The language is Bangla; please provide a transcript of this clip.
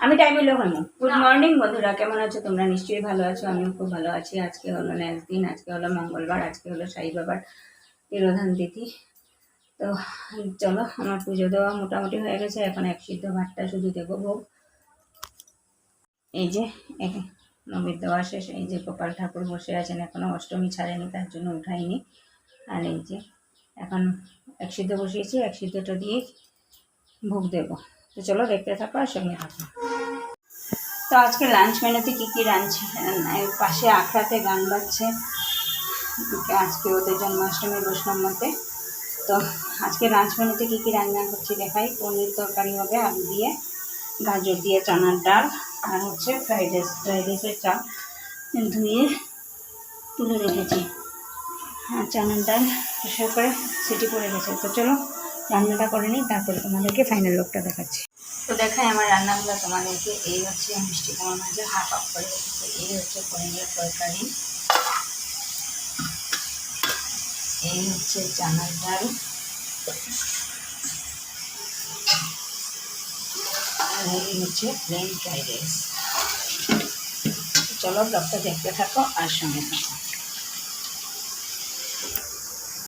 আমি টাইমে লো হইনি। গুড মর্নিং বন্ধুরা, কেমন আছো তোমরা? নিশ্চয়ই ভালো আছো, আমিও খুব ভালো আছি। আজকে হলো নেক্সট দিন, আজকে হলো মঙ্গলবার, আজকে হলো সাই বাবার তিরোধান তিথি। তো চলো, আমার পুজো দেওয়া মোটামুটি হয়ে গেছে। এখন এক সিদ্ধ ভাতটা শুধু দেবো ভোগ। এই যে নৈবেদ্য দেওয়া শেষ। এই যে গোপাল ঠাকুর বসে আছেন, এখনো অষ্টমী ছাড়েনি, তার জন্য উঠাইনি। আর এই যে এখন এক সিদ্ধ বসিয়েছি, এক সিদ্ধটা দিয়ে ভোগ দেবো। তো চলো দেখতে থাকো আর সঙ্গে থাকো। তো আজকে লাঞ্চ মেনুতে কী কী রাঁধছি, পাশে আখড়াতে গান বাজছে, আজকে ওদের জন্মাষ্টমী বৈষ্ণব মতে। তো আজকে লাঞ্চ মেনুতে কী কী রান্না করছি দেখাই। পনির তরকারি হবে আলু দিয়ে, গাজর দিয়ে, চানার ডাল, আর হচ্ছে ফ্রাইড রাইসের চাল ধুয়ে তুলে রেখেছি। আর চানার ডাল প্রেশার করে সিটি পড়ে গেছে। তো চলো রান্নাটা করে নিই, তারপরে তোমাদেরকে ফাইনাল লুকটা দেখাচ্ছি। তো দেখাই আমার রান্নাগুলো তোমাদেরকে। এই হচ্ছে মিষ্টি কুমড়ো মাঝে হাফ আপ করে রেখেছে। এই হচ্ছে পনিরের তরকারি, এই হচ্ছে চানার ডাল, আর এই হচ্ছে প্লেন ফ্রাইড রাইস। চলো ব্লগটা দেখতে থাকো আর সঙ্গে থাকো।